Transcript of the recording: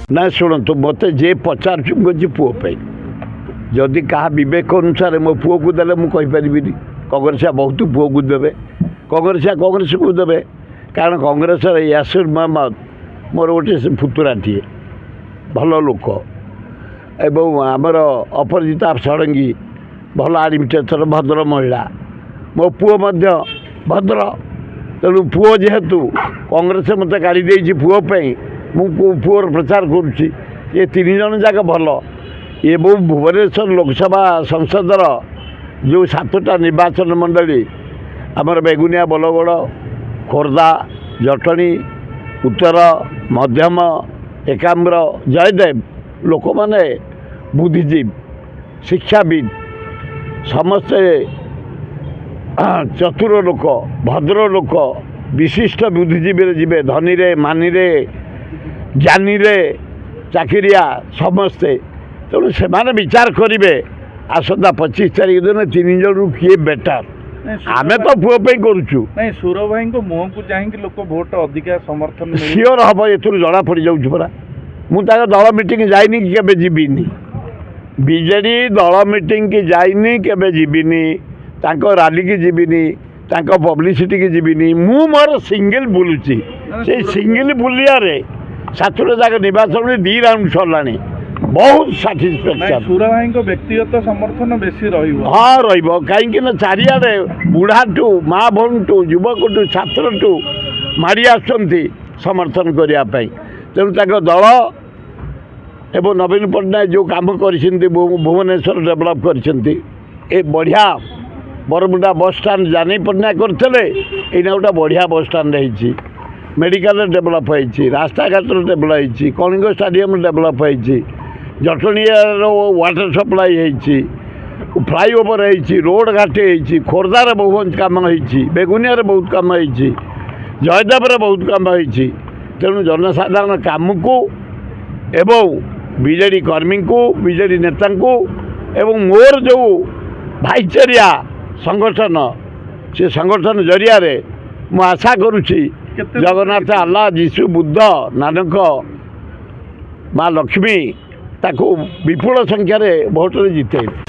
ନା ଶୁଣନ୍ତୁ ମୋତେ ଯେ ପଚାରୁଛି ପୁଅ ପାଇଁ ଯଦି କାହା ବିବେକ ଅନୁସାରେ ମୋ ପୁଅକୁ ଦେଲେ ମୁଁ କହିପାରିବିନି କଂଗ୍ରେସିଆ ବହୁତ ପୁଅକୁ ଦେବେ କଂଗ୍ରେସକୁ ଦେବେ କାରଣ କଂଗ୍ରେସର ୟାସିର ମହମ୍ମଦ ମୋର ଗୋଟିଏ ପୁତୁରାଟିଏ ଭଲ ଲୋକ ଏବଂ ଆମର ଅପରାଜିତା ଷଡ଼ଙ୍ଗୀ ଭଲ ଆଡମିନିଷ୍ଟ୍ରେଟର ଭଦ୍ର ମହିଳା ମୋ ପୁଅ ମଧ୍ୟ ଭଦ୍ର ତେଣୁ ପୁଅ ଯେହେତୁ କଂଗ୍ରେସ ମୋତେ କାଢ଼ି ଦେଇଛି ପୁଅ ପାଇଁ ମୁଁ ପୁଅର ପ୍ରଚାର କରୁଛି ଏ ତିନି ଜଣ ଯାକ ଭଲ ଏବଂ ଭୁବନେଶ୍ୱର ଲୋକସଭା ସଂସଦର ଯେଉଁ 7ଟା ନିର୍ବାଚନ ମଣ୍ଡଳୀ ଆମର ବେଗୁନିଆ ବଲଗଡ଼ ଖୋର୍ଦ୍ଧା ଜଟଣୀ ଉତ୍ତର ମଧ୍ୟମ ଏକାମ୍ର ଜୟଦେବ ଲୋକମାନେ ବୁଦ୍ଧିଜୀବୀ ଶିକ୍ଷାବିତ୍ ସମସ୍ତେ ଚତୁର ଲୋକ ଭଦ୍ର ଲୋକ ବିଶିଷ୍ଟ ବୁଦ୍ଧିଜୀବୀରେ ଯିବେ ଧନୀରେ ମାନିରେ ଜ୍ଞାନୀରେ ଚାକିରିଆ ସମସ୍ତେ ତେଣୁ ସେମାନେ ବିଚାର କରିବେ ଆସନ୍ତା 25 ତାରିଖ ଦିନ 3 ଜଣରୁ କିଏ ବେଟର ଆମେ ତ ପୁଅ ପାଇଁ କରୁଛୁ ନାଇଁ ସୁର ଭାଇଙ୍କ ମୁହଁକୁ ଚାହିଁକି ଲୋକ ଭୋଟ ଅଧିକା ସମର୍ଥନ ସିଓର ହେବ ଏଥିରୁ ଜଣା ପଡ଼ିଯାଉଛି ପରା ମୁଁ ତାଙ୍କ ଦଳ ମିଟିଂ ଯାଇନି କି କେବେ ଯିବିନି ବିଜେଡ଼ି ଦଳ ମିଟିଂ କି ଯାଇନି କେବେ ଯିବିନି ତାଙ୍କ ରାଲିକି ଯିବିନି ତାଙ୍କ ପବ୍ଲିସିଟିକି ଯିବିନି ମୁଁ ମୋର ସିଙ୍ଗଲ ବୁଲୁଛି ସେଇ ସିଙ୍ଗଲ ବୁଲିବାରେ 7ଟା ଯାକ ନିର୍ବାଚନରେ 2 ରାଉଣ୍ଡ ସରିଲାଣି ବହୁତ ସାଟିସ୍ଫ୍ୟାକ୍ସନ୍ ସୁର ଭାଇଙ୍କ ବ୍ୟକ୍ତିଗତ ସମର୍ଥନ ବେଶୀ ରହିବ ହଁ ରହିବ କାହିଁକି ନା ଚାରିଆଡ଼େ ବୁଢ଼ାଠୁ ମା ଭଉଣୀଠୁ ଯୁବକଠୁ ଛାତ୍ରଠୁ ମାଡ଼ି ଆସୁଛନ୍ତି ସମର୍ଥନ କରିବା ପାଇଁ ତେଣୁ ତାଙ୍କ ଦଳ ଏବଂ ନବୀନ ପଟ୍ଟନାୟକ ଯେଉଁ କାମ କରିଛନ୍ତି ଭୁବନେଶ୍ୱର ଡେଭଲପ୍ କରିଛନ୍ତି ଏ ବଢ଼ିଆ ବରମୁଣ୍ଡା ବସ୍ଷ୍ଟାଣ୍ଡ ଜାନି ପଟ୍ଟନାୟକ କରିଥିଲେ ଏଇନା ଗୋଟେ ବଢ଼ିଆ ବସ୍ଷ୍ଟାଣ୍ଡ ହେଇଛି ମେଡ଼ିକାଲରେ ଡେଭଲପ୍ ହେଇଛି ରାସ୍ତାଘାଟରେ ଡେଭଲପ୍ ହେଇଛି କଳିଙ୍ଗ ଷ୍ଟାଡ଼ିୟମ୍ ଡେଭଲପ୍ ହେଇଛି ଜଟଣୀର ୱାଟର ସପ୍ଲାଇ ହେଇଛି ଫ୍ଲାଇଓଭର ହେଇଛି ରୋଡ଼ ଘାଟ ହେଇଛି ଖୋର୍ଦ୍ଧାରେ ବହୁତ କାମ ହେଇଛି ବେଗୁନିଆରେ ବହୁତ କାମ ହେଇଛି ଜୟଦେବରେ ବହୁତ କାମ ହେଇଛି ତେଣୁ ଜନସାଧାରଣ କାମକୁ ଏବଂ ବିଜେଡ଼ି କର୍ମୀଙ୍କୁ ବିଜେଡ଼ି ନେତାଙ୍କୁ ଏବଂ ମୋର ଯେଉଁ ଭାଇଚାରିଆ ସଂଗଠନ ସେ ସଂଗଠନ ଜରିଆରେ ମୁଁ ଆଶା କରୁଛି ଜଗନ୍ନାଥ ଆଲ୍ଲାହ ଯୀଶୁ ବୁଦ୍ଧ ନାନକ ମା ଲକ୍ଷ୍ମୀ ତାକୁ ବିପୁଳ ସଂଖ୍ୟାରେ ଭୋଟରେ ଜିତେଇବେ।